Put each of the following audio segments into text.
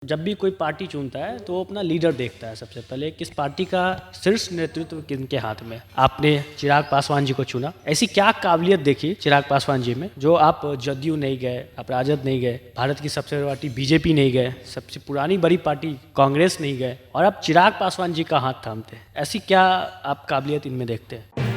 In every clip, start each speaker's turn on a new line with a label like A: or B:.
A: जब भी कोई पार्टी चुनता है तो वो अपना लीडर देखता है सबसे पहले, किस पार्टी का शीर्ष नेतृत्व किनके हाथ में है। आपने चिराग पासवान जी को चुना, ऐसी क्या काबिलियत देखी चिराग पासवान जी में जो आप जदयू नहीं गए, आप राजद नहीं गए, भारत की सबसे बड़ी पार्टी बीजेपी नहीं गए, सबसे पुरानी बड़ी पार्टी कांग्रेस नहीं गए, और आप चिराग पासवान जी का हाथ थामते हैं? ऐसी क्या आप काबिलियत इनमें देखते हैं?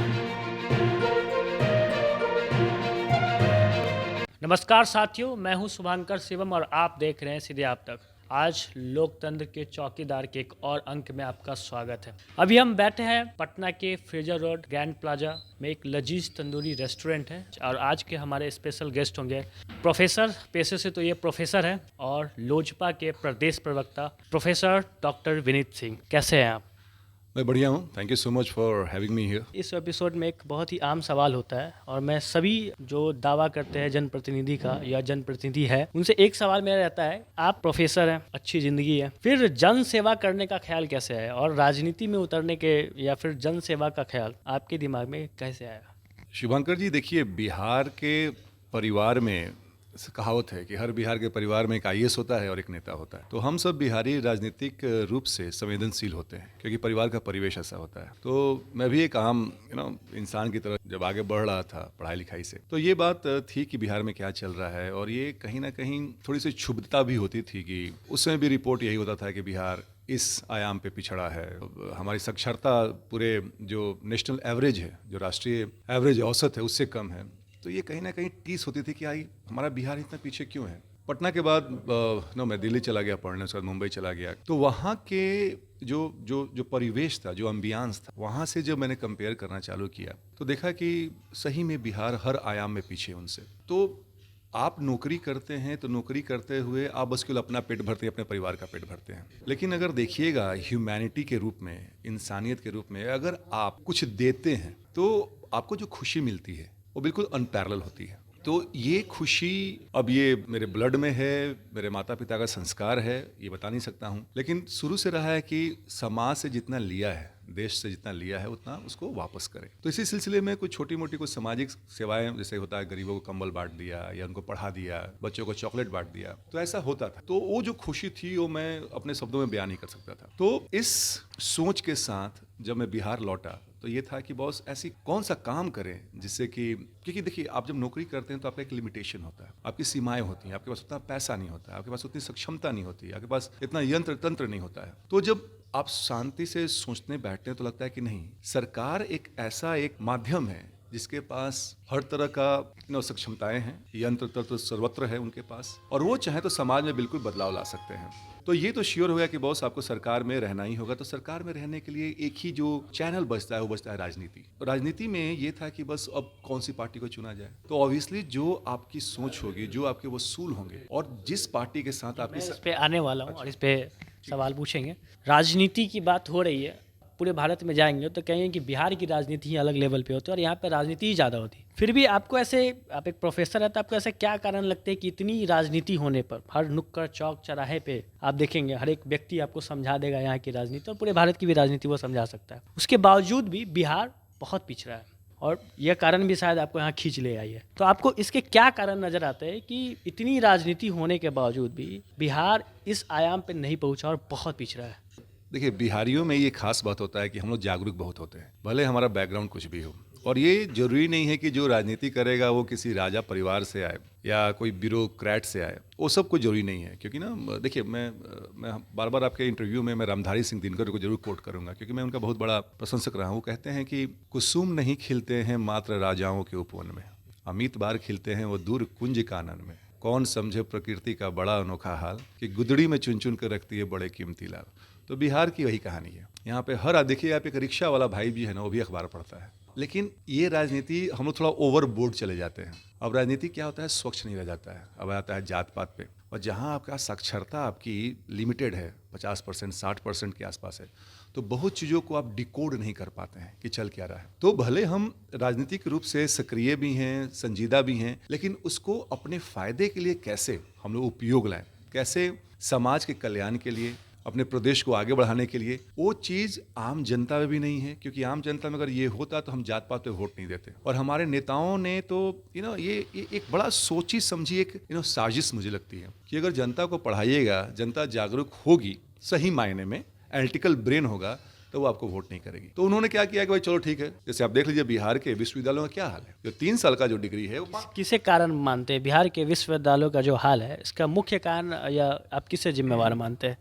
A: नमस्कार साथियों, मैं हूं शुभांकर शिवम और आप देख रहे हैं सीधे आप तक। आज लोकतंत्र के चौकीदार के एक और अंक में आपका स्वागत है। अभी हम बैठे हैं पटना के फ्रेजर रोड ग्रैंड प्लाजा में, एक लजीज तंदूरी रेस्टोरेंट है, और आज के हमारे स्पेशल गेस्ट होंगे प्रोफेसर, पेशे से तो ये प्रोफेसर हैं, और लोजपा के प्रदेश प्रवक्ता प्रोफेसर डॉक्टर विनीत सिंह। कैसे हैं आप?
B: मैं बढ़िया हूँ। Thank you so much for having me here.
A: इस एपिसोड में एक बहुत ही आम सवाल होता है, और मैं सभी जो दावा करते हैं जनप्रतिनिधि का या जनप्रतिनिधि है उनसे एक सवाल मेरा रहता है, आप प्रोफेसर हैं, अच्छी जिंदगी है, फिर जन सेवा करने का ख्याल कैसे है, और राजनीति में उतरने के या फिर जन सेवा का ख्याल आपके दिमाग में कैसे आया?
B: शुभंकर जी, देखिए, बिहार के परिवार में कहावत है कि हर बिहार के परिवार में एक आईएएस होता है और एक नेता होता है। तो हम सब बिहारी राजनीतिक रूप से संवेदनशील होते हैं क्योंकि परिवार का परिवेश ऐसा होता है। तो मैं भी एक आम इंसान की तरह जब आगे बढ़ रहा था पढ़ाई लिखाई से, तो ये बात थी कि बिहार में क्या चल रहा है, और ये कहीं ना कहीं थोड़ी सी क्षुब्धता भी होती थी कि उस समय भी रिपोर्ट यही होता था कि बिहार इस आयाम पे पिछड़ा है। हमारी साक्षरता पूरे जो नेशनल एवरेज है, जो राष्ट्रीय एवरेज औसत है, उससे कम है। तो ये कहीं ना कहीं टीस होती थी कि आई हमारा बिहार इतना पीछे क्यों है। पटना के बाद मैं दिल्ली चला गया पढ़ने, उसके बाद मुंबई चला गया। तो वहाँ के जो जो जो परिवेश था, जो अम्बियांस था, वहाँ से जब मैंने कंपेयर करना चालू किया तो देखा कि सही में बिहार हर आयाम में पीछे है उनसे। तो आप नौकरी करते हैं तो नौकरी करते हुए आप बस केवल अपना पेट भरते हैं, अपने परिवार का पेट भरते हैं। लेकिन अगर देखिएगा ह्यूमैनिटी के रूप में, इंसानियत के रूप में, अगर आप कुछ देते हैं तो आपको जो खुशी मिलती है वो बिल्कुल अनपैरेलल होती है। तो ये खुशी, अब ये मेरे ब्लड में है, मेरे माता पिता का संस्कार है, ये बता नहीं सकता हूँ, लेकिन शुरू से रहा है कि समाज से जितना लिया है, देश से जितना लिया है, उतना उसको वापस करें। तो इसी सिलसिले में कुछ छोटी मोटी कुछ सामाजिक सेवाएं, जैसे होता है गरीबों को कंबल बांट दिया या उनको पढ़ा दिया, बच्चों को चॉकलेट बांट दिया, तो ऐसा होता था। तो वो जो खुशी थी वो मैं अपने शब्दों में बयान नहीं कर सकता था। तो इस सोच के साथ जब मैं बिहार लौटा तो ये था कि बॉस ऐसी कौन सा काम करें जिससे कि, क्योंकि देखिए, आप जब नौकरी करते हैं तो आपका एक लिमिटेशन होता है, आपकी सीमाएं होती हैं, आपके पास उतना पैसा नहीं होता है, आपके पास उतनी सक्षमता नहीं होती है, आपके पास इतना यंत्र तंत्र नहीं होता है। तो जब आप शांति से सोचने बैठते हैं तो लगता है कि नहीं, सरकार एक ऐसा एक माध्यम है जिसके पास हर तरह का सक्षमताएं हैं, यंत्र तंत्र सर्वत्र है उनके पास, और वो चाहे तो समाज में बिल्कुल बदलाव ला सकते हैं। तो ये तो श्योर हो गया कि बॉस आपको सरकार में रहना ही होगा। तो सरकार में रहने के लिए एक ही जो चैनल बचता है वो बचता है राजनीति। तो राजनीति में ये था कि बस अब कौन सी पार्टी को चुना जाए। तो ऑब्वियसली जो आपकी सोच होगी, जो आपके वसूल होंगे, और जिस पार्टी के साथ
A: मैं
B: आपकी
A: इस पे आने वाला हूँ और इस पे सवाल पूछेंगे। राजनीति की बात हो रही है, पूरे भारत में जाएंगे तो कहेंगे कि बिहार की राजनीति ही अलग लेवल पे होती है और यहाँ पे राजनीति ही ज़्यादा होती है। फिर भी आपको ऐसे, आप एक प्रोफेसर है, तो आपको ऐसे क्या कारण लगते हैं कि इतनी राजनीति होने पर हर नुक्कड़ चौक चौराहे पे आप देखेंगे हर एक व्यक्ति आपको समझा देगा यहाँ की राजनीति, और पूरे भारत की भी राजनीति वो समझा सकता है, उसके बावजूद भी बिहार बहुत पिछड़ा है, और यह कारण भी शायद आपको यहाँ खींच ले आई है। तो आपको इसके क्या कारण नजर आते हैं कि इतनी राजनीति होने के बावजूद भी बिहार इस आयाम पे नहीं पहुंचा और बहुत पिछड़ा है?
B: देखिए, बिहारियों में ये खास बात होता है कि हम लोग जागरूक बहुत होते हैं, भले हमारा बैकग्राउंड कुछ भी हो। और ये जरूरी नहीं है कि जो राजनीति करेगा वो किसी राजा परिवार से आए या कोई ब्यूरोक्रेट से आए, वो सब कुछ जरूरी नहीं है। क्योंकि ना देखिए, मैं बार बार आपके इंटरव्यू में मैं रामधारी सिंह दिनकर को जरूर कोट करूंगा, क्योंकि मैं उनका बहुत बड़ा प्रशंसक रहा हूँ। वो कहते हैं कि कुसुम नहीं खिलते हैं मात्र राजाओं के उपवन में, अमित बार खिलते हैं वो दूर कुंज कानन में, कौन समझे प्रकृति का बड़ा अनोखा हाल कि गुदड़ी में चुन चुन कर रखती है बड़े कीमती लाल। तो बिहार की वही कहानी है। यहाँ पे हर, देखिए, आप एक रिक्शा वाला भाई भी है ना, वो भी अखबार पढ़ता है। लेकिन ये राजनीति हम लोग थोड़ा ओवर बोर्ड चले जाते हैं। अब राजनीति क्या होता है, स्वच्छ नहीं रह जाता है, अब आता है जात पात पे। और जहाँ आपका साक्षरता आपकी लिमिटेड है, 50% 60% के आसपास है, तो बहुत चीज़ों को आप डिकोड नहीं कर पाते हैं कि चल क्या रहा है। तो भले हम राजनीतिक रूप से सक्रिय भी हैं, संजीदा भी हैं, लेकिन उसको अपने फायदे के लिए कैसे हम लोग उपयोग लाएं, कैसे समाज के कल्याण के लिए, अपने प्रदेश को आगे बढ़ाने के लिए, वो चीज़ आम जनता में भी नहीं है। क्योंकि आम जनता में अगर ये होता तो हम जात पात पे वोट नहीं देते। और हमारे नेताओं ने तो ये एक बड़ा सोची समझी एक साजिश मुझे लगती है कि अगर जनता को पढ़ाइएगा, जनता जागरूक होगी, सही मायने में एनालिटिकल ब्रेन होगा, तो वो आपको वोट नहीं करेगी। तो उन्होंने क्या किया कि भाई चलो ठीक है, जैसे आप देख लीजिए बिहार के विश्वविद्यालयों का क्या हाल है। जो 3 साल का जो डिग्री है वो
A: किसे कारण मानते हैं बिहार के विश्वविद्यालयों का जो हाल है, इसका मुख्य कारण या आप किसे जिम्मेवार मानते हैं?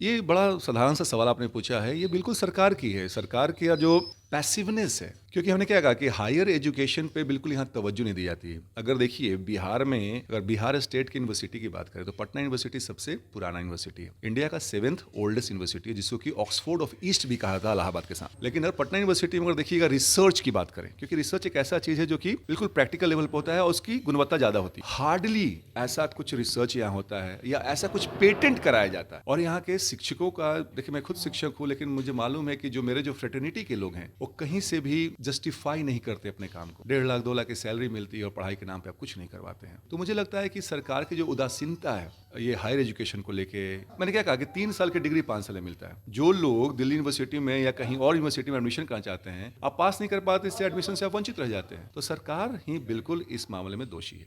B: ये बड़ा साधारण सा सवाल आपने पूछा है। ये बिल्कुल सरकार की है, सरकार की जो पैसिवनेस है। क्योंकि हमने क्या कहा कि हायर एजुकेशन पे बिल्कुल यहाँ तवज्जो नहीं दी जाती है। अगर देखिए बिहार में, अगर बिहार स्टेट की यूनिवर्सिटी की बात करें तो पटना यूनिवर्सिटी सबसे पुराना यूनिवर्सिटी है, इंडिया का 7th ओल्डेस्ट यूनिवर्सिटी है, जिसको कि ऑक्सफोर्ड ऑफ ईस्ट भी कहा था इलाहाबाद के साथ। लेकिन अगर पटना यूनिवर्सिटी में अगर देखिएगा रिसर्च की बात करें, क्योंकि रिसर्च एक ऐसा चीज है जो कि बिल्कुल प्रैक्टिकल लेवल पर होता है और उसकी गुणवत्ता ज्यादा होती है। हार्डली ऐसा कुछ रिसर्च यहाँ होता है या ऐसा कुछ पेटेंट कराया जाता है। और यहाँ के शिक्षकों का, देखिए मैं खुद शिक्षक हूँ, लेकिन मुझे मालूम है कि जो मेरे जो फ्रेटर्निटी के लोग हैं वो कहीं से भी जस्टिफाई नहीं करते अपने काम को। 1.5 लाख 2 लाख की सैलरी मिलती है और पढ़ाई के नाम पे आप कुछ नहीं करवाते हैं। तो मुझे लगता है कि सरकार की जो उदासीनता है ये हायर एजुकेशन को लेके, मैंने क्या कहा कि 3 साल की डिग्री 5 साल में मिलता है। जो लोग दिल्ली यूनिवर्सिटी में या कहीं और यूनिवर्सिटी में एडमिशन करना चाहते हैं, आप पास नहीं कर पाते, इससे एडमिशन से आप वंचित रह जाते हैं। तो सरकार ही बिल्कुल इस मामले में दोषी है।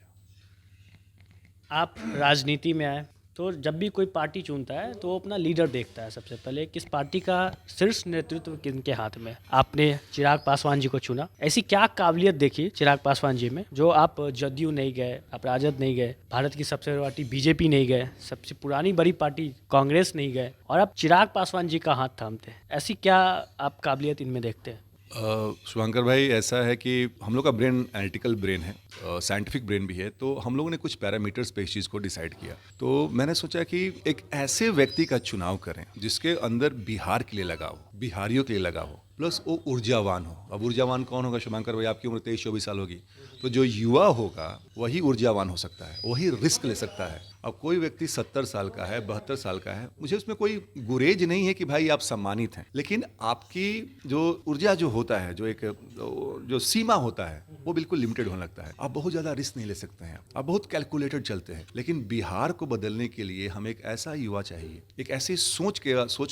A: आप राजनीति में आए तो जब भी कोई पार्टी चुनता है तो वो अपना लीडर देखता है सबसे पहले, किस पार्टी का शीर्ष नेतृत्व किनके हाथ में। आपने चिराग पासवान जी को चुना, ऐसी क्या काबिलियत देखी चिराग पासवान जी में जो आप जदयू नहीं गए, आप राजद नहीं गए, भारत की सबसे बड़ी पार्टी बीजेपी नहीं गए, सबसे पुरानी बड़ी पार्टी कांग्रेस नहीं गए, और आप चिराग पासवान जी का हाथ थामते हैं? ऐसी क्या आप काबिलियत इनमें देखते हैं?
B: शुभंकर भाई, ऐसा है कि हम लोग का ब्रेन एनालिटिकल ब्रेन है, साइंटिफिक ब्रेन भी है। तो हम लोगों ने कुछ पैरामीटर्स पे इस चीज़ को डिसाइड किया। तो मैंने सोचा कि एक ऐसे व्यक्ति का चुनाव करें जिसके अंदर बिहार के लिए लगा हो, बिहारियों के लिए लगा हो, प्लस वो ऊर्जावान हो। अब ऊर्जावान कौन होगा शुभंकर भाई? आपकी उम्र 23-24 साल होगी, तो जो युवा होगा वही ऊर्जावान हो सकता है, वही रिस्क ले सकता है। अब कोई व्यक्ति 70 साल का है, 72 साल का है, मुझे उसमें कोई गुरेज नहीं है कि भाई आप सम्मानित हैं, लेकिन आपकी जो ऊर्जा जो होता है, जो एक जो सीमा होता है, वो बिल्कुल लिमिटेड होने लगता है। आप बहुत ज़्यादा रिस्क नहीं ले सकते हैं, आप बहुत कैलकुलेटेड चलते हैं। लेकिन बिहार को बदलने के लिए हमें एक ऐसा युवा चाहिए, एक ऐसी सोच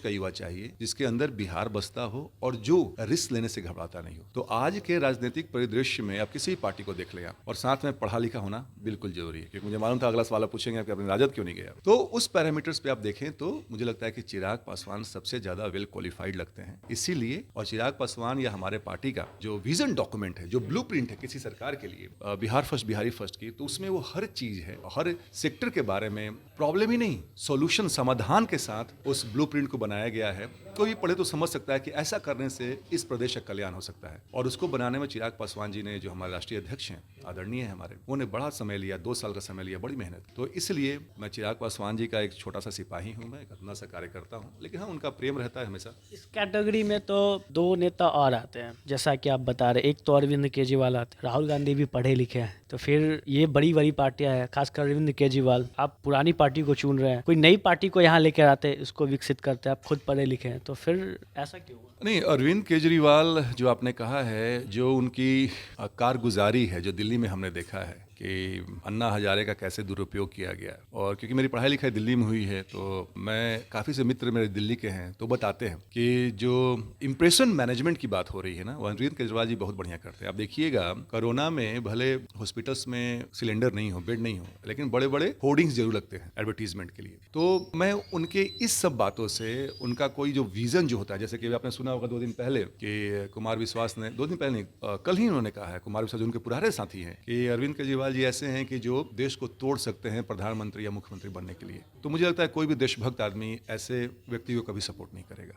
B: का युवा चाहिए जिसके अंदर बिहार बसता हो और जो रिस्क लेने से घबराता नहीं हो। तो आज के राजनीतिक परिदृश्य में आप किसी पार्टी को देख लें आप, और साथ में पढ़ा लिखा होना बिल्कुल जरूरी है। क्योंकि मुझे मालूम था अगला सवाल आप पूछेंगे कि आपने राजद क्यों नहीं गया। तो उस पैरामीटर्स पे आप देखें तो मुझे लगता है कि चिराग पासवान सबसे ज्यादा वेल क्वालिफाइड लगते हैं। इसीलिए, और चिराग पासवान या हमारे पार्टी का जो विजन डॉक्यूमेंट है, जो ब्लूप्रिंट है किसी सरकार के लिए, बिहार फर्स्ट, बिहारी फर्स्ट की, तो उसमें वो हर चीज है, हर सेक्टर के बारे में प्रॉब्लम ही नहीं, सॉल्यूशन, समाधान के साथ उस ब्लूप्रिंट को बनाया गया है। कोई पढ़े तो समझ सकता है कि ऐसा करने से इस प्रदेश का कल्याण हो सकता है। और उसको बनाने में चिराग पासवान जी ने, जो हमारे राष्ट्रीय अध्यक्ष हैं, आदरणीय है हमारे, उन्होंने बड़ा समय लिया, 2 साल का समय लिया, बड़ी मेहनत। तो इसलिए मैं चिराग पासवान जी का एक छोटा सा सिपाही हूँ, मैं एक अपना सा कार्यकर्ता हूँ, लेकिन हाँ, उनका प्रेम रहता है हमेशा।
A: इस कैटेगरी में तो 2 नेता और आते हैं, जैसा कि आप बता रहे, एक तो अरविंद केजरीवाल आते हैं, राहुल गांधी भी पढ़े लिखे हैं, तो फिर ये बड़ी बड़ी पार्टियां हैं, खासकर अरविंद केजरीवाल। आप पुरानी पार्टी को चुन रहे हैं, कोई नई पार्टी को यहाँ लेकर आते हैं, उसको विकसित करते हैं, आप खुद पढ़े लिखे हैं, तो फिर ऐसा क्यों हुआ?
B: नहीं, अरविंद केजरीवाल जो आपने कहा है, जो उनकी कारगुजारी है, जो दिल्ली में हमने देखा है कि अन्ना हजारे का कैसे दुरुपयोग किया गया। और क्योंकि मेरी पढ़ाई लिखाई दिल्ली में हुई है, तो मैं काफ़ी से मित्र मेरे दिल्ली के हैं, तो बताते हैं कि जो इम्प्रेशन मैनेजमेंट की बात हो रही है ना, वो अरविंद केजरीवाल जी बहुत बढ़िया करते हैं। आप देखिएगा, कोरोना में भले हॉस्पिटल्स में सिलेंडर नहीं हो, बेड नहीं हो, लेकिन बड़े बड़े होर्डिंग्स जरूर लगते हैं एडवर्टीजमेंट के लिए। तो मैं उनके इस सब बातों से, उनका कोई जो विजन जो होता है, जैसे कि आपने सुना होगा 2 दिन पहले कि कुमार विश्वास ने, 2 दिन पहले नहीं, कल ही उन्होंने कहा है, कुमार विश्वास उनके पुराने साथी हैं, कि अरविंद केजरीवाल जी ऐसे हैं कि जो देश को तोड़ सकते हैं प्रधानमंत्री या मुख्यमंत्री बनने के लिए। तो मुझे लगता है कोई भी देशभक्त आदमी ऐसे व्यक्ति को कभी सपोर्ट नहीं करेगा।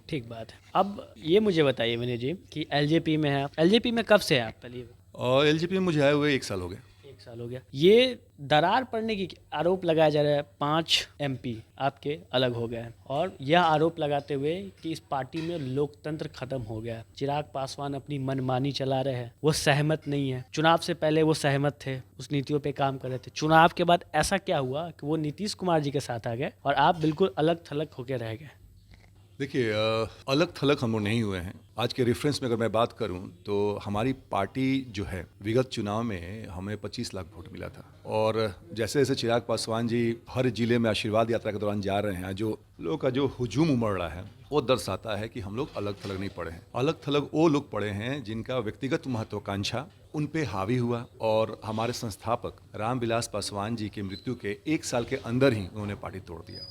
A: ठीक बात है। अब ये मुझे बताइए विनय जी कि एलजेपी में है आप, एलजेपी में कब से है आप? पहले
B: और एलजेपी में मुझे आए हुए 1 साल हो गए।
A: 1 साल हो गया। ये दरार पड़ने की आरोप लगाया जा रहा है, 5 एमपी आपके अलग हो गए हैं, और यह आरोप लगाते हुए कि इस पार्टी में लोकतंत्र खत्म हो गया। चिराग पासवान अपनी मनमानी चला रहे हैं, वो सहमत नहीं है। चुनाव से पहले वो सहमत थे, उस नीतियों पे काम कर रहे थे। चुनाव के बाद ऐसा क्या हुआ कि वो नीतीश कुमार जी के साथ आ गए और आप बिल्कुल अलग थलग होकर रह गए?
B: देखिए अलग थलग हम लोग नहीं हुए हैं। आज के रेफरेंस में अगर मैं बात करूं तो हमारी पार्टी जो है विगत चुनाव में हमें 25 लाख वोट मिला था, और जैसे जैसे चिराग पासवान जी हर जिले में आशीर्वाद यात्रा के दौरान जा रहे हैं, जो लोगों का जो हुजूम उमड़ रहा है वो दर्शाता है कि हम लोग अलग थलग नहीं पड़े हैं। अलग थलग वो लोग पड़े हैं जिनका व्यक्तिगत महत्वाकांक्षा उन पे हावी हुआ, और हमारे संस्थापक रामविलास पासवान जी की मृत्यु के 1 साल के अंदर ही उन्होंने पार्टी तोड़ दिया।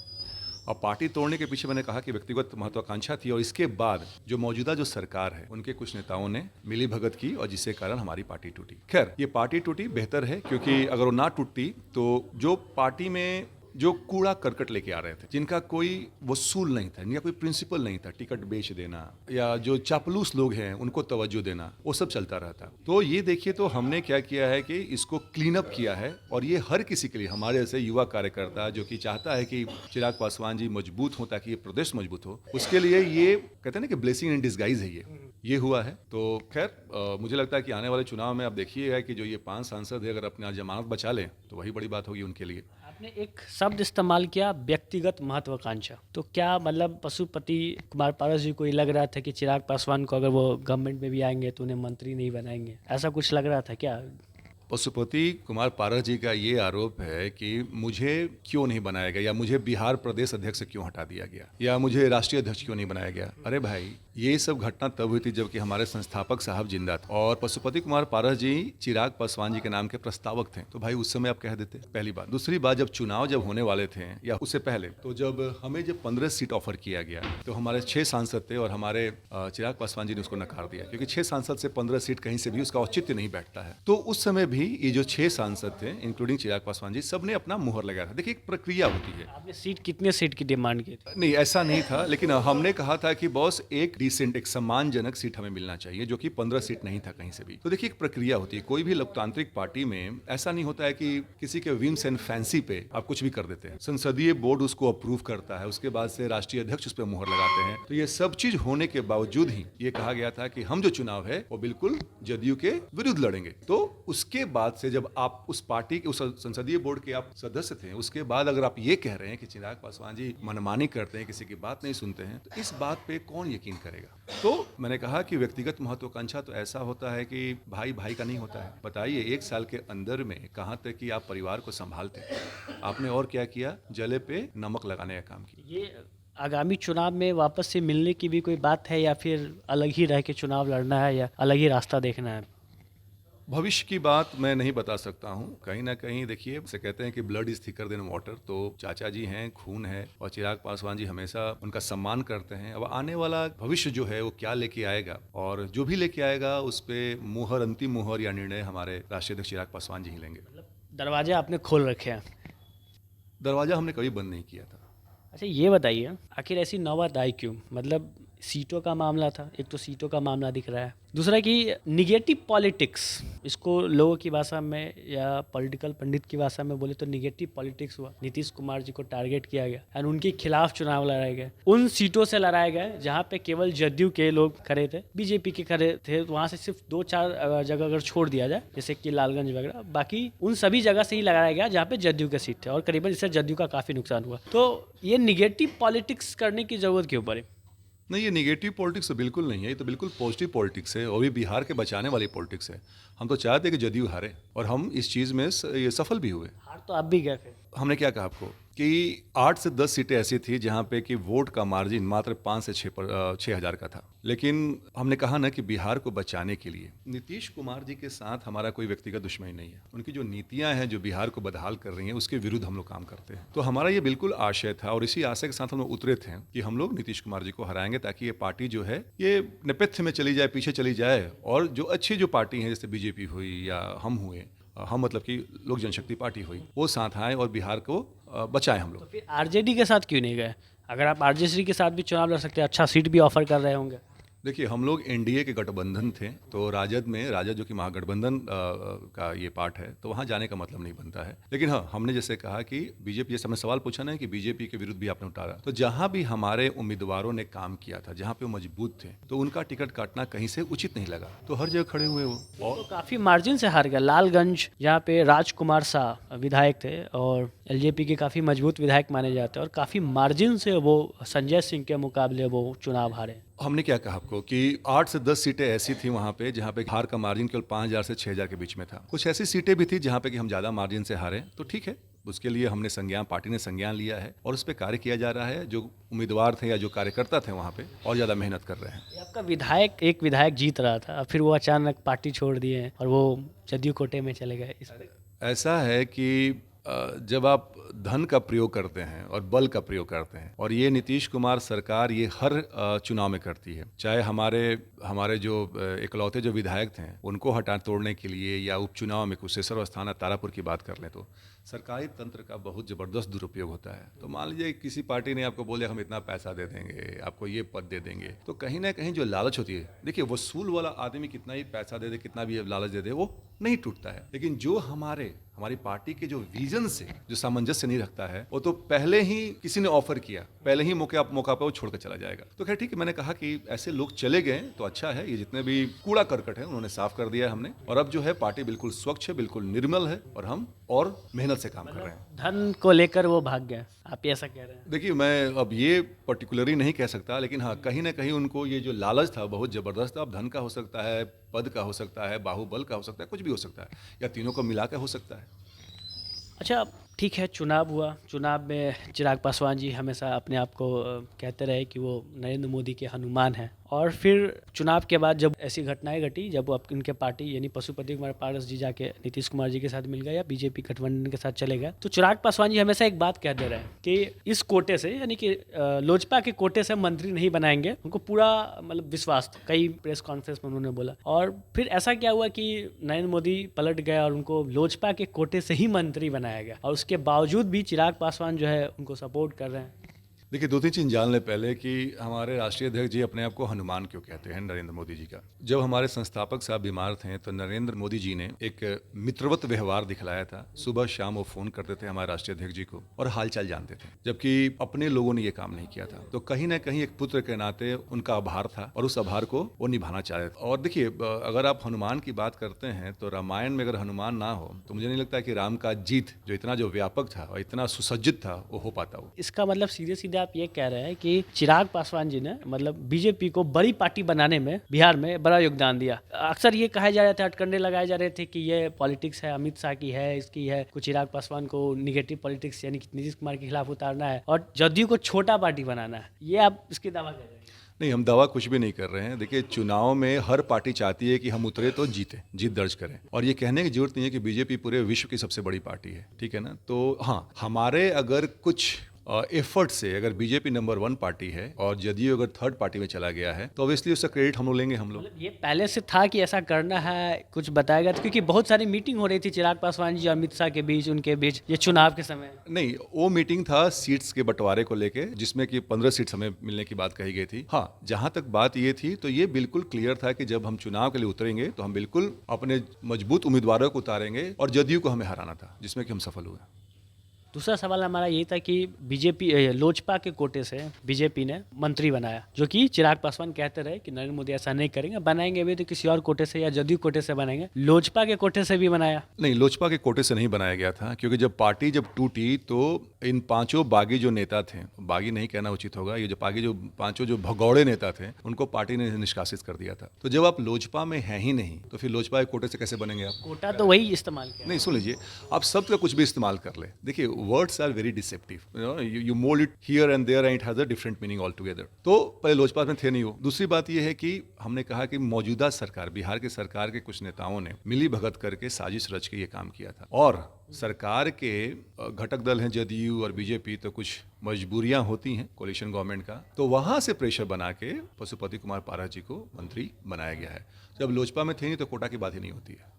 B: और पार्टी तोड़ने के पीछे मैंने कहा कि व्यक्तिगत महत्वाकांक्षा थी, और इसके बाद जो मौजूदा जो सरकार है उनके कुछ नेताओं ने मिली भगत की, और जिसके कारण हमारी पार्टी टूटी। खैर, ये पार्टी टूटी बेहतर है, क्योंकि अगर वो ना टूटती तो जो पार्टी में जो कूड़ा करकट लेके आ रहे थे, जिनका कोई वसूल नहीं था, जिनका कोई प्रिंसिपल नहीं था, टिकट बेच देना या जो चापलूस लोग हैं उनको तवज्जो देना, वो सब चलता रहता। तो ये देखिए, तो हमने क्या किया है कि इसको क्लीन अप किया है, और ये हर किसी के लिए, हमारे जैसे युवा कार्यकर्ता जो कि चाहता है कि चिराग पासवान जी मजबूत हो ताकि ये प्रदेश मजबूत हो, उसके लिए ये कहते हैं ना कि ब्लेसिंग इन डिस्गाइज है, ये हुआ है। तो खैर मुझे लगता है कि आने वाले चुनाव में आप देखिएगा कि जो ये 5 सांसद है अगर अपनी जमानत बचा लें तो वही बड़ी बात होगी उनके लिए।
A: आपने एक शब्द इस्तेमाल किया, व्यक्तिगत महत्वाकांक्षा। तो क्या मतलब पशुपति कुमार पारस जी को ये लग रहा था कि चिराग पासवान को अगर वो गवर्नमेंट में भी आएंगे तो उन्हें मंत्री नहीं बनाएंगे, ऐसा कुछ लग रहा था क्या?
B: पशुपति कुमार पारस जी का ये आरोप है कि मुझे क्यों नहीं बनाया गया, या मुझे बिहार प्रदेश अध्यक्ष से क्यों हटा दिया गया, या मुझे राष्ट्रीय अध्यक्ष क्यों नहीं बनाया गया। अरे भाई, ये सब घटना तब हुई थी जबकि हमारे संस्थापक साहब जिंदा थे, और पशुपति कुमार पारस जी चिराग पासवान जी के नाम के प्रस्तावक थे। तो भाई उस समय आप कह देते, पहली बात। दूसरी बात, जब चुनाव जब होने वाले थे या उससे पहले, तो जब हमें जब 15 सीट ऑफर किया गया तो हमारे 6 सांसद थे, और हमारे चिराग पासवान जी ने उसको नकार दिया, क्योंकि 6 सांसद से 15 सीट कहीं से भी उसका औचित्य नहीं बैठता है। तो उस समय भी ये जो 6 सांसद थे इंक्लूडिंग चिराग पासवान जी, सबने अपना मुहर लगाया था। देखिए, एक प्रक्रिया होती है।
A: आपने कितने सीट की डिमांड की थी?
B: नहीं, ऐसा नहीं था, लेकिन हमने कहा था कि बॉस एक डिसेंट, एक सम्मानजनक सीट हमें मिलना चाहिए, जो कि 15 सीट नहीं था कहीं से भी। तो देखिए, एक प्रक्रिया होती है। कोई भी लोकतांत्रिक पार्टी में ऐसा नहीं होता है कि किसी के विम्स एंड फैंसी पे आप कुछ भी कर देते हैं। संसदीय बोर्ड उसको अप्रूव करता है, उसके बाद से राष्ट्रीय अध्यक्ष उस पर मुहर लगाते हैं। तो ये सब चीज होने के बावजूद ही ये कहा गया था कि हम जो चुनाव है वो बिल्कुल जदयू के विरुद्ध लड़ेंगे। तो उसके बाद से जब आप उस पार्टी के, उस संसदीय बोर्ड के आप सदस्य थे, उसके बाद अगर आप ये कह रहे हैं कि चिराग पासवान जी मनमानी करते हैं, किसी की बात नहीं सुनते हैं, तो इस बात पे कौन यकीन करेगा? तो मैंने कहा कि व्यक्तिगत महत्वाकांक्षा तो ऐसा होता है कि भाई भाई का नहीं होता है। बताइए, 1 साल के अंदर में कहाँ तक कि आप परिवार को संभालते हैं? आपने और क्या किया? जले पे नमक लगाने का काम किया।
A: ये आगामी चुनाव में वापस से मिलने की भी कोई बात है, या फिर अलग ही रह के चुनाव लड़ना है, या अलग ही रास्ता देखना है?
B: भविष्य की बात मैं नहीं बता सकता हूँ। कहीं ना कहीं देखिए, से कहते हैं कि blood is thicker than water. तो चाचा जी हैं, खून है, और चिराग पासवान जी हमेशा उनका सम्मान करते हैं। अब आने वाला भविष्य जो है वो क्या लेके आएगा, और जो भी लेके आएगा उस पर मुहर, अंतिम मुहर या निर्णय हमारे राष्ट्रीय अध्यक्ष चिराग पासवान जी ही लेंगे।
A: दरवाजे आपने खोल रखे हैं?
B: दरवाजा हमने कभी बंद नहीं किया था।
A: अच्छा, ये बताइए, आखिर ऐसी नौबत आई क्यों? मतलब सीटों का मामला था, एक तो सीटों का मामला दिख रहा है, दूसरा कि निगेटिव पॉलिटिक्स, इसको लोगों की भाषा में या पॉलिटिकल पंडित की भाषा में बोले तो निगेटिव पॉलिटिक्स हुआ। नीतीश कुमार जी को टारगेट किया गया और उनके खिलाफ चुनाव लड़ाए गए। उन सीटों से लड़ाए गए जहाँ पे केवल जदयू के लोग खड़े थे, बीजेपी के खड़े थे। वहाँ से सिर्फ 2-4 जगह अगर छोड़ दिया जाए, जैसे कि लालगंज वगैरह, बाकी उन सभी जगह से ही लगाया गया जहाँ पे जदयू के सीट थे, और करीबन इससे जदयू का काफ़ी नुकसान हुआ। तो ये निगेटिव पॉलिटिक्स करने की जरूरत क्यों पड़ी?
B: नहीं, ये निगेटिव पॉलिटिक्स तो बिल्कुल नहीं है, ये तो बिल्कुल पॉजिटिव पॉलिटिक्स है, और भी बिहार के बचाने वाली पॉलिटिक्स है। हम तो चाहते हैं कि जदयू हारे, और हम इस चीज़ में ये सफल भी हुए।
A: हार तो आप भी गए थे।
B: हमने क्या कहा आपको कि 8 से 10 सीटें ऐसी थी जहां पे कि वोट का मार्जिन मात्र 5 से 6 हज़ार का था। लेकिन हमने कहा ना कि बिहार को बचाने के लिए नीतीश कुमार जी के साथ हमारा कोई व्यक्तिगत दुश्मनी नहीं है। उनकी जो नीतियां हैं जो बिहार को बदहाल कर रही हैं, उसके विरुद्ध हम लोग काम करते हैं। तो हमारा ये बिल्कुल आशय था, और इसी आशय के साथ हम लोग उतरे थे कि हम लोग नीतीश कुमार जी को हराएंगे, ताकि ये पार्टी जो है ये नेपथ्य में चली जाए, पीछे चली जाए, और जो अच्छी जो पार्टी हैं, जैसे बीजेपी हुई या हम हुए, हम मतलब कि लोक जनशक्ति पार्टी हुई, वो साथ आए और बिहार को बचाएं हम लोग।
A: तो फिर आरजेडी के साथ क्यों नहीं गए? अगर आप आरजेडी के साथ भी चुनाव लड़ सकते हैं, अच्छा सीट भी ऑफर कर रहे होंगे।
B: देखिए, हम लोग एनडीए के गठबंधन थे, तो राजद जो कि महागठबंधन का ये पार्ट है, तो वहाँ जाने का मतलब नहीं बनता है। लेकिन हाँ, हमने जैसे कहा कि बीजेपी, जैसे हमने सवाल पूछा ना कि बीजेपी के विरुद्ध भी आपने उतारा, तो जहाँ भी हमारे उम्मीदवारों ने काम किया था, जहाँ पे वो मजबूत थे, तो उनका टिकट काटना कहीं से उचित नहीं लगा, तो हर जगह खड़े हुए वो।
A: तो काफ़ी मार्जिन से हार गया लालगंज, जहाँ पे राजकुमार शाह विधायक थे और एलजेपी के काफ़ी मजबूत विधायक माने जाते हैं, और काफ़ी मार्जिन से वो संजय सिंह के मुकाबले वो चुनाव हारे।
B: हमने क्या कहा आपको कि 8 से 10 सीटें ऐसी थी वहाँ पे जहाँ पे हार का मार्जिन केवल 5,000 से 6,000 के बीच में था। कुछ ऐसी सीटें भी थी जहाँ पे कि हम ज़्यादा मार्जिन से हारे, तो ठीक है, उसके लिए हमने पार्टी ने संज्ञान लिया है और उस पर कार्य किया जा रहा है। जो उम्मीदवार थे या जो कार्यकर्ता थे वहाँ पे और ज़्यादा मेहनत कर रहे हैं।
A: ये आपका विधायक, एक विधायक जीत रहा था, फिर वो अचानक पार्टी छोड़ दिए हैं और वो जदयू कोटे में चले गए। इस पे
B: ऐसा है कि जब आप धन का प्रयोग करते हैं और बल का प्रयोग करते हैं, और ये नीतीश कुमार सरकार ये हर चुनाव में करती है, चाहे हमारे जो इकलौते जो विधायक थे उनको हटा तोड़ने के लिए या उपचुनाव में कुशेश्वर स्थान तारापुर की बात कर लें, तो सरकारी तंत्र का बहुत ज़बरदस्त दुरुपयोग होता है। तो मान लीजिए किसी पार्टी ने आपको बोले हम इतना पैसा दे देंगे, आपको ये पद दे देंगे, तो कहीं ना कहीं जो लालच होती है, देखिए वसूल वाला आदमी कितना ही पैसा दे दे, कितना भी लालच दे दे, वो नहीं टूटता है। लेकिन जो हमारी पार्टी के जो विजन से जो सामंजस्य नहीं रखता है, वो तो पहले ही किसी ने ऑफर किया, पहले ही मौका पे वो छोड़कर चला जाएगा। तो खैर ठीक है, मैंने कहा कि ऐसे लोग चले गए तो अच्छा है। ये जितने भी कूड़ा करकट है उन्होंने साफ कर दिया है हमने, और अब जो है पार्टी बिल्कुल स्वच्छ है, बिल्कुल निर्मल है, और हम और मेहनत से काम कर रहे हैं।
A: धन को लेकर वो भाग गए, आप ये ऐसा कह रहे हैं?
B: देखिए, मैं अब ये पर्टिकुलरली नहीं कह सकता, लेकिन हाँ, कहीं ना कहीं उनको ये जो लालच था बहुत ज़बरदस्त। अब धन का हो सकता है, पद का हो सकता है, बाहुबल का हो सकता है, कुछ भी हो सकता है, या तीनों को मिला के हो सकता है।
A: अच्छा, ठीक है, चुनाव हुआ, चुनाव में चिराग पासवान जी हमेशा अपने आप को कहते रहे कि वो नरेंद्र मोदी के हनुमान हैं, और फिर चुनाव के बाद जब ऐसी घटनाएं घटी, जब वो उनके पार्टी यानी पशुपति कुमार पारस जी जाके नीतीश कुमार जी के साथ मिल गए या बीजेपी गठबंधन के साथ चले गए, तो चिराग पासवान जी हमेशा एक बात कहते रहे कि इस कोटे से, यानी कि लोजपा के कोटे से मंत्री नहीं बनाएंगे, उनको पूरा मतलब विश्वास था। कई प्रेस कॉन्फ्रेंस में उन्होंने बोला, और फिर ऐसा क्या हुआ कि नरेंद्र मोदी पलट गए और उनको लोजपा के कोटे से ही मंत्री बनाया गया, और उसके बावजूद भी चिराग पासवान जो है उनको सपोर्ट कर रहे हैं।
B: देखिए, 2-3 चीज़ जान लें पहले कि हमारे राष्ट्रीय अध्यक्ष जी अपने आप को हनुमान क्यों कहते हैं नरेंद्र मोदी जी का। जब हमारे संस्थापक साहब बीमार थे तो नरेंद्र मोदी जी ने एक मित्रवत व्यवहार दिखलाया था। सुबह शाम वो फ़ोन करते थे हमारे राष्ट्रीय अध्यक्ष जी को और हालचाल जानते थे, जबकि अपने लोगों ने ये काम नहीं किया था। तो कहीं ना कहीं एक पुत्र के नाते उनका आभार था और उस आभार को वो निभाना चाह रहे थे। और देखिए, अगर आप हनुमान की बात करते हैं तो रामायण में अगर हनुमान ना हो तो मुझे नहीं लगता कि राम का जीत जो इतना जो व्यापक था और इतना सुसज्जित था वो हो पाता हो।
A: इसका मतलब सीधे सीधे आप ये कह रहे हैं कि चिराग पासवान जी ने मतलब बीजेपी को बड़ी पार्टी बनाने में बिहार में बड़ा योगदान दिया। अक्सर ये कहा जा रहा था, हटकंडे लगाए जा रहे थे कि ये पॉलिटिक्स है, अमित शाह की है, इसकी है, कुछ चिराग पासवान को निगेटिव पॉलिटिक्स यानी कि नीतीश कुमार के खिलाफ उतारना है और जदयू को छोटा पार्टी बनाना है। ये आप इसकी दावा कर रहे हैं?
B: नहीं, हम दावा कुछ भी नहीं कर रहे हैं। देखिए, चुनाव में हर पार्टी चाहती है कि हम उतरे तो जीत दर्ज करें, और ये कहने की जरूरत नहीं है कि बीजेपी पूरे विश्व की सबसे बड़ी पार्टी है, ठीक है ना। तो हाँ, हमारे अगर कुछ एफर्ट से अगर बीजेपी नंबर 1 पार्टी है और जदयू अगर 3rd पार्टी में चला गया है तो ऑब्वियसली उसका क्रेडिट हम लोग लेंगे। हम लोग
A: मतलब ये पहले से था कि ऐसा करना है, कुछ बताया गया था? क्योंकि बहुत सारी मीटिंग हो रही थी चिराग पासवान जी और अमित शाह के बीच, उनके बीच ये चुनाव के समय।
B: नहीं, वो मीटिंग था सीट्स के बंटवारे को लेके, जिसमें कि 15 सीट्स हमें मिलने की बात कही गई थी। हाँ, जहां तक बात ये थी तो ये बिल्कुल क्लियर था कि जब हम चुनाव के लिए उतरेंगे तो हम बिल्कुल अपने मजबूत उम्मीदवारों को उतारेंगे और जदयू को हमें हराना था, जिसमें कि हम सफल हुए।
A: दूसरा सवाल हमारा यही था कि बीजेपी लोजपा के कोटे से बीजेपी ने मंत्री बनाया, जो कि चिराग पासवान कहते रहे कि नरेंद्र मोदी ऐसा नहीं करेंगे, बनाएंगे भी तो किसी और कोटे से या जदयू कोटे से बनाएंगे। लोजपा के कोटे से भी बनाया? नहीं,
B: लोजपा के कोटे से नहीं बनाया गया था, क्योंकि जब पार्टी टूटी तो इन 5 बागी जो नेता थे, बागी नहीं कहना उचित होगा, ये जो 5 जो भगौड़े नेता थे उनको पार्टी ने निष्कासित कर दिया था। तो जब आप लोजपा में हैं ही नहीं तो फिर लोजपा के कोटे से कैसे बनेंगे आप?
A: कोटा तो वही इस्तेमाल किया।
B: नहीं, सुन लीजिए, आप शब्द का कुछ भी इस्तेमाल कर ले, देखिए words are very deceptive, you mold it here and there and it has a different meaning altogether। तो पहले लोजपा में थे नहीं हो। दूसरी बात यह है कि हमने कहा कि मौजूदा सरकार, बिहार की सरकार के कुछ नेताओं ने मिली भगत करके साजिश रच के ये काम किया था, और सरकार के घटक दल हैं जदयू और बीजेपी, तो कुछ मजबूरियां होती हैं कोalition गवर्नमेंट का, तो वहां से प्रेशर बना के पशुपति कुमार पारस जी को मंत्री बनाया गया है। जब लोजपा में थे नहीं तो कोटा की बात ही नहीं होती है।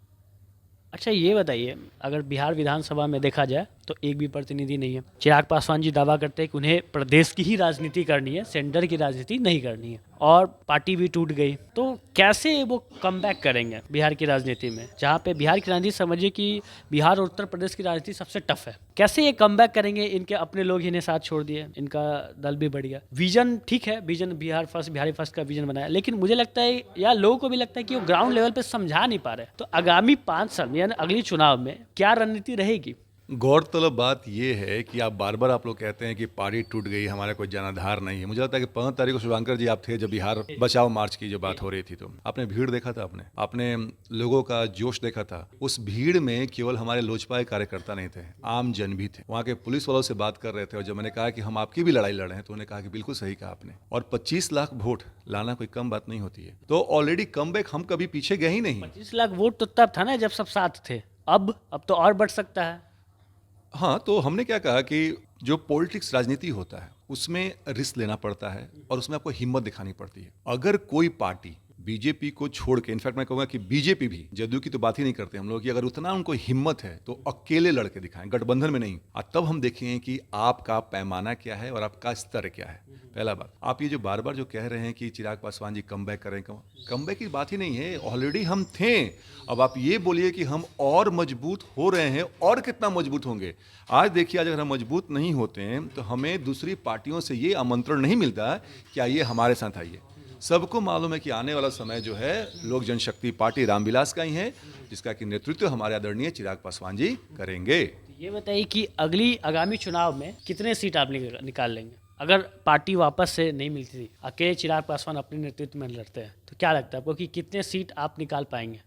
A: अच्छा, ये बताइए, अगर बिहार विधानसभा में देखा जाए तो एक भी प्रतिनिधि नहीं है। चिराग पासवान जी दावा करते हैं कि उन्हें प्रदेश की ही राजनीति करनी है, सेंटर की राजनीति नहीं करनी है। और पार्टी भी टूट गई। तो कैसे वो कम बैक करेंगे बिहार की राजनीति में, जहाँ पे बिहार की राजनीति समझिए कि बिहार और उत्तर प्रदेश की राजनीति सबसे टफ है। कैसे ये कम बैक करेंगे? इनके अपने लोग ही इन्हें साथ छोड़ दिए, इनका दल भी बढ़ गया। विजन ठीक है, vision Bihar first, Bihari first का विजन बनाया, लेकिन मुझे लगता है या लोगों को भी लगता है कि वो ग्राउंड लेवल पे समझा नहीं पा रहे। तो आगामी 5 साल यानी अगली चुनाव में क्या रणनीति रहेगी?
B: गौरतलब बात यह है कि आप बार बार आप लोग कहते हैं कि पार्टी टूट गई, हमारा कोई जनाधार नहीं है। मुझे लगता है कि 15 तारीख को शुभांकर जी आप थे जब बिहार बचाओ मार्च की जो बात हो रही थी, तो आपने भीड़ देखा था, आपने लोगों का जोश देखा था। उस भीड़ में केवल हमारे लोजपा के कार्यकर्ता नहीं थे, आम जन भी थे। वहाँ के पुलिस वालों से बात कर रहे थे और जब मैंने कहा कि हम आपकी भी लड़ाई लड़ रहे हैं तो उन्होंने कहा कि बिल्कुल सही कहा आपने। और 25 लाख वोट लाना कोई कम बात नहीं होती है। तो ऑलरेडी कमबैक हम कभी पीछे गए ही नहीं।
A: 25 लाख वोट तो तब था ना जब सब साथ थे, अब तो और बढ़ सकता है।
B: हाँ, तो हमने क्या कहा कि जो पॉलिटिक्स राजनीति होता है उसमें रिस्क लेना पड़ता है और उसमें आपको हिम्मत दिखानी पड़ती है। अगर कोई पार्टी बीजेपी को छोड़ के, इनफैक्ट मैं कहूँगा कि बीजेपी भी, जदयू की तो बात ही नहीं करते हम लोग, कि अगर उतना उनको हिम्मत है तो अकेले लड़के दिखाएं, गठबंधन में नहीं। और तब हम देखेंगे कि आपका पैमाना क्या है और आपका स्तर क्या है। पहला बात, आप ये जो बार बार जो कह रहे हैं कि चिराग पासवान जी कम बैक करें, कम बैक की बात ही नहीं है, ऑलरेडी हम थे। अब आप ये बोलिए कि हम और मजबूत हो रहे हैं, और कितना मजबूत होंगे। आज देखिए, आज अगर हम मजबूत नहीं होते हैं तो हमें दूसरी पार्टियों से ये आमंत्रण नहीं मिलता कि आइए हमारे साथ आइए। सबको मालूम है कि आने वाला समय जो है लोक जनशक्ति पार्टी रामविलास का ही है, जिसका कि नेतृत्व हमारे आदरणीय चिराग पासवान जी करेंगे।
A: ये बताइए कि आगामी चुनाव में कितने सीट आप निकाल लेंगे? अगर पार्टी वापस से नहीं मिलती थी, अकेले चिराग पासवान अपने नेतृत्व में लड़ते हैं, तो क्या लगता है आपको कि कितने सीट आप निकाल पाएंगे?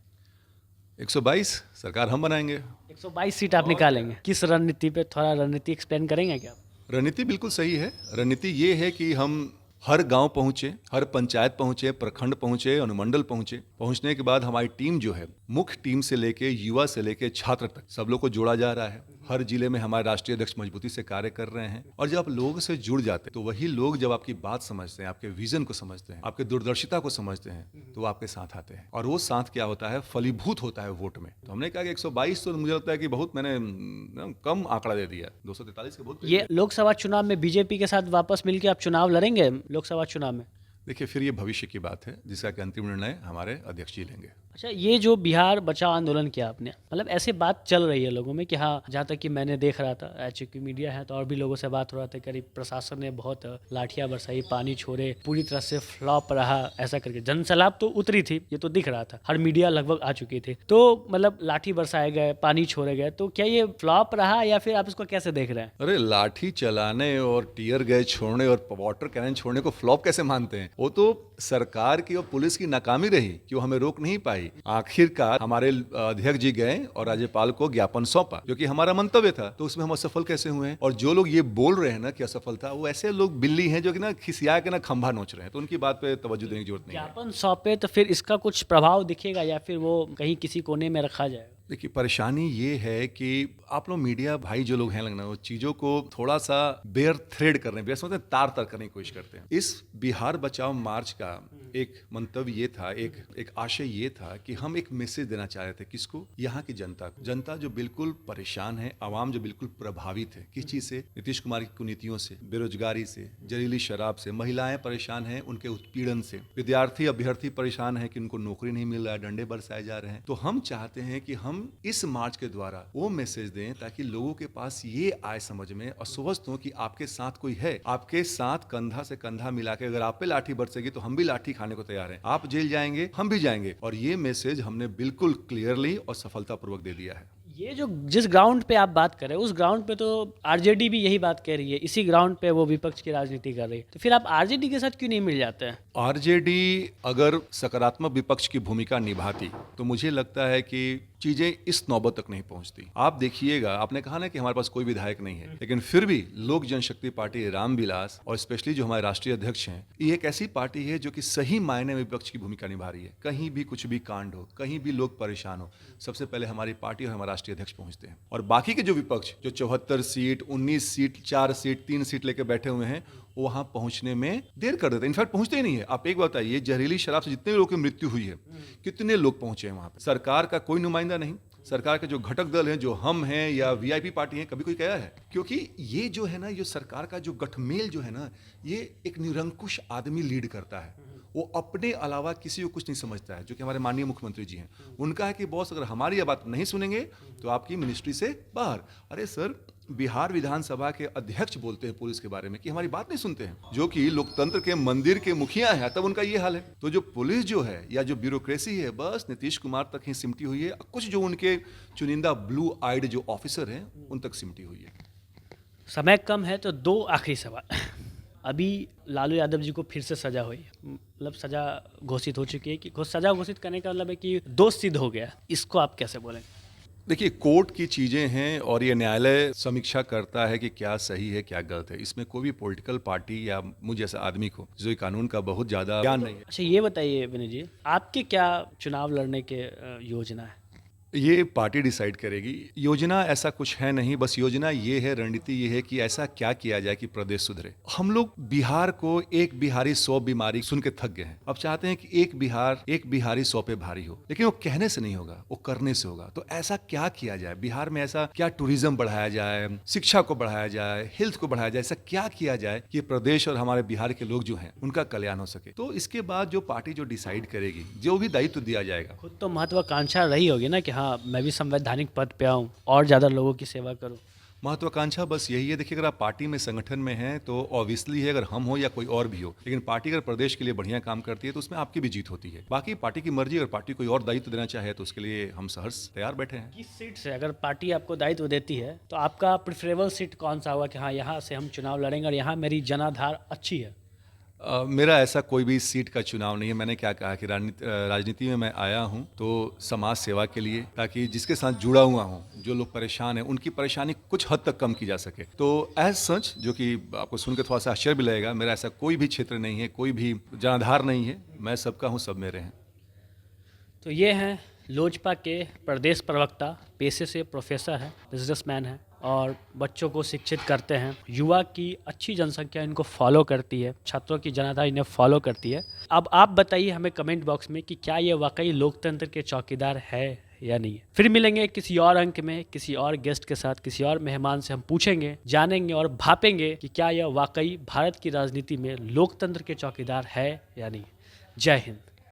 B: 122 सरकार हम बनाएंगे।
A: 122 सीट आप निकालेंगे। किस रणनीति पे, थोड़ा रणनीति एक्सप्लेन करेंगे क्या?
B: रणनीति बिल्कुल सही है। रणनीति ये है कि हम हर गांव पहुंचे, हर पंचायत पहुंचे, प्रखंड पहुंचे, अनुमंडल पहुंचे। पहुंचने के बाद हमारी टीम जो है, मुख्य टीम से लेके युवा से लेके छात्र तक, सब लोग को जोड़ा जा रहा है। हर जिले में हमारे राष्ट्रीय अध्यक्ष मजबूती से कार्य कर रहे हैं। और जब आप लोगों से जुड़ जाते हैं तो वही लोग जब आपकी बात समझते हैं, आपके विजन को समझते हैं, आपके दूरदर्शिता को समझते हैं, तो वो आपके साथ आते हैं। और वो साथ क्या होता है, फलीभूत होता है वोट में। तो हमने कहा कि 122 तो मुझे लगता है कि बहुत, मैंने कम आंकड़ा दे दिया, 243 के बहुत।
A: ये लोकसभा चुनाव में बीजेपी के साथ वापस मिलकर आप चुनाव लड़ेंगे लोकसभा चुनाव में?
B: देखिए, फिर ये भविष्य की बात है जिसका कि अंतिम निर्णय हमारे अध्यक्ष जी लेंगे।
A: अच्छा, ये जो बिहार बचाओ आंदोलन किया आपने, मतलब ऐसे बात चल रही है लोगों में कि हाँ, जहाँ तक कि मैंने देख रहा था, चूंकि मीडिया है तो और भी लोगों से बात हो रहा था, करीब प्रशासन ने बहुत लाठियां बरसाई, पानी छोड़े, पूरी तरह से फ्लॉप रहा, ऐसा करके। जनसैलाब तो उतरी थी, ये तो दिख रहा था, हर मीडिया लगभग आ चुकी थी। तो मतलब लाठी बरसाए गए, पानी छोड़े गए, तो क्या ये फ्लॉप रहा या फिर आप इसको कैसे देख रहे हैं?
B: अरे, लाठी चलाने और टीयर गैस छोड़ने और वाटर कैनन छोड़ने को फ्लॉप कैसे मानते हैं? वो तो सरकार की और पुलिस की नाकामी रही कि वो हमें रोक नहीं पाई। आखिरकार हमारे अध्यक्ष जी गए और राज्यपाल को ज्ञापन सौंपा, जो कि हमारा मंतव्य था। तो उसमें हम असफल कैसे हुए हैं? और जो लोग ये बोल रहे हैं ना कि असफल था, वो ऐसे लोग बिल्ली हैं जो कि ना खिसिया के ना खंभा नोच रहे हैं। तो उनकी बात पे तवज्जो देने की जरूरत नहीं है।
A: ज्ञापन सौंपे तो फिर इसका कुछ प्रभाव दिखेगा या फिर वो कहीं किसी कोने में रखा जाएगा?
B: देखिए, परेशानी ये है कि आप लोग मीडिया भाई जो लोग हैं लगना, वो चीज़ों को थोड़ा सा बेयर थ्रेड करने, बेयर समझते हैं, तार करने की कोशिश करते हैं। इस बिहार बचाओ मार्च का एक मंतव्य ये था, एक आशय ये था कि हम एक मैसेज देना चाह रहे थे। किसको? यहाँ की जनता को। जनता जो बिल्कुल परेशान है, आवाम जो बिल्कुल प्रभावित है। किस चीज़ से? नीतीश कुमार की कुनीतियों से, बेरोजगारी से, जहरीली शराब से। महिलाएं परेशान हैं उनके उत्पीड़न से। विद्यार्थी अभ्यर्थी परेशान है कि उनको नौकरी नहीं मिल रहा है, डंडे बरसाए जा रहे हैं। तो हम चाहते हैं कि हम इस मार्च के द्वारा वो मैसेज दें ताकि लोगों के पास ये आए समझ में और स्वस्थ हो कि आपके साथ कोई है, आपके साथ कंधा से कंधा मिला के अगर आप पे लाठी बरसेगी तो हम भी लाठी खाने को तैयार हैं। आप जेल जाएंगे, हम भी जाएंगे। और ये मैसेज हमने बिल्कुल क्लियरली और सफलतापूर्वक दे दिया है।
A: ये जो जिस ग्राउंड पे आप बात कर रहे हैं, उस ग्राउंड पे तो आरजेडी भी यही बात कह रही है, इसी ग्राउंड पे वो विपक्ष की राजनीति कर रही है। तो फिर आप आरजेडी के साथ क्यों नहीं मिल जाते हैं?
B: आरजेडी अगर सकारात्मक विपक्ष की भूमिका निभाती तो मुझे लगता है कि चीजें इस नौबत तक नहीं पहुंचती। आप देखिएगा, आपने कहा ना कि हमारे पास कोई विधायक नहीं है, लेकिन फिर भी लोक जनशक्ति पार्टी रामविलास और स्पेशली जो हमारे राष्ट्रीय अध्यक्ष हैं, ये एक ऐसी पार्टी है जो कि सही मायने में विपक्ष की भूमिका निभा रही है। कहीं भी कुछ भी कांड हो, कहीं भी लोग परेशान हो, सबसे पहले हमारी पार्टी और हमारा राष्ट्रीय अध्यक्ष पहुंचते हैं। और बाकी के जो विपक्ष जो 74 सीट, 19 सीट, 4 सीट, 3 सीट लेकर बैठे हुए हैं, वो वहां पहुंचने में देर कर देते हैं। इनफैक्ट पहुंचते ही नहीं है। आप एक बात बताइए, जहरीली शराब से जितने लोगों की मृत्यु हुई है, कितने लोग पहुंचे हैं वहां पे? सरकार का कोई नुमाइंदा नहीं। सरकार के जो घटक दल हैं, जो हम हैं या वीआईपी पार्टी हैं, कभी कोई कहा है? क्योंकि ये जो है ना, ये सरकार का जो गठमेल जो है ना, ये एक निरंकुश आदमी लीड करता है। वो अपने अलावा किसी को कुछ नहीं समझता है, जो कि हमारे माननीय मुख्यमंत्री जी हैं। उनका है कि बॉस अगर हमारी ये बात नहीं सुनेंगे तो आपकी मिनिस्ट्री से बाहर। अरे सर, बिहार विधानसभा के अध्यक्ष बोलते हैं पुलिस के बारे में कि हमारी बात नहीं सुनते हैं, जो कि लोकतंत्र के मंदिर के मुखिया हैं, तब उनका ये हाल है। तो जो पुलिस जो है या जो ब्यूरोक्रेसी है, बस नीतीश कुमार तक ही सिमटी हुई है। कुछ जो उनके चुनिंदा ब्लू आइड जो ऑफिसर हैं उन तक सिमटी हुई है।
A: समय कम है तो दो आखिरी सवाल। अभी लालू यादव जी को फिर से सजा हुई है, मतलब सजा घोषित हो चुकी है कि सजा घोषित करने का मतलब है कि दोष सिद्ध हो गया। इसको आप कैसे बोलेंगे?
B: देखिए, कोर्ट की चीज़ें हैं और ये न्यायालय समीक्षा करता है कि क्या सही है क्या गलत है। इसमें कोई भी पॉलिटिकल पार्टी या मुझ जैसा आदमी को जो कानून का बहुत ज़्यादा ज्ञान नहीं है।
A: अच्छा, ये बताइए विनय जी, आपके क्या चुनाव लड़ने के योजना है?
B: ये पार्टी डिसाइड करेगी। योजना ऐसा कुछ है नहीं, बस योजना ये है, रणनीति ये है कि ऐसा क्या किया जाए कि प्रदेश सुधरे। हम लोग बिहार को एक बिहारी 100 बीमारी सुन के थक गए हैं। अब चाहते हैं कि एक बिहारी 100 पे भारी हो, लेकिन वो कहने से नहीं होगा, वो करने से होगा। तो ऐसा क्या किया जाए बिहार में? ऐसा क्या टूरिज्म बढ़ाया जाए, शिक्षा को बढ़ाया जाए, हेल्थ को बढ़ाया जाए? ऐसा क्या किया जाए कि प्रदेश और हमारे बिहार के लोग जो हैं उनका कल्याण हो सके? तो इसके बाद जो पार्टी जो डिसाइड करेगी, जो भी दायित्व दिया जाएगा।
A: खुद तो महत्वाकांक्षा रही होगी ना कि हाँ, मैं भी संवैधानिक पद पे आऊँ और ज़्यादा लोगों की सेवा करूँ।
B: महत्वाकांक्षा बस यही है। देखिए, अगर आप पार्टी में, संगठन में हैं तो ऑब्वियसली है, अगर हम हो या कोई और भी हो, लेकिन पार्टी अगर प्रदेश के लिए बढ़िया काम करती है तो उसमें आपकी भी जीत होती है। बाकी पार्टी की मर्जी, अगर पार्टी कोई और दायित्व देना चाहे तो उसके लिए हम सहर्ष तैयार बैठे हैं।
A: किस सीट से अगर पार्टी आपको दायित्व देती है तो आपका प्रेफरेबल सीट कौन सा होगा कि हाँ, यहाँ से हम चुनाव लड़ेंगे और यहाँ मेरी जनाधार अच्छी है?
B: मेरा ऐसा कोई भी सीट का चुनाव नहीं है। मैंने क्या कहा कि राजनीति में मैं आया हूं तो समाज सेवा के लिए, ताकि जिसके साथ जुड़ा हुआ हूं, जो लोग परेशान हैं, उनकी परेशानी कुछ हद तक कम की जा सके। तो एज सच, जो कि आपको सुनकर थोड़ा सा आश्चर्य भी लगेगा, मेरा ऐसा कोई भी क्षेत्र नहीं है, कोई भी जनाधार नहीं है। मैं सबका हूँ, सब मेरे हैं।
A: तो ये हैं लोजपा के प्रदेश प्रवक्ता, पेशे से प्रोफेसर हैं, बिजनेसमैन हैं और बच्चों को शिक्षित करते हैं। युवा की अच्छी जनसंख्या इनको फॉलो करती है, छात्रों की जनाधार इन्हें फॉलो करती है। अब आप बताइए हमें कमेंट बॉक्स में कि क्या ये वाकई लोकतंत्र के चौकीदार है या नहीं है। फिर मिलेंगे किसी और अंक में, किसी और गेस्ट के साथ, किसी और मेहमान से हम पूछेंगे, जानेंगे और भापेंगे कि क्या यह वाकई भारत की राजनीति में लोकतंत्र के चौकीदार है या नहीं। जय हिंद।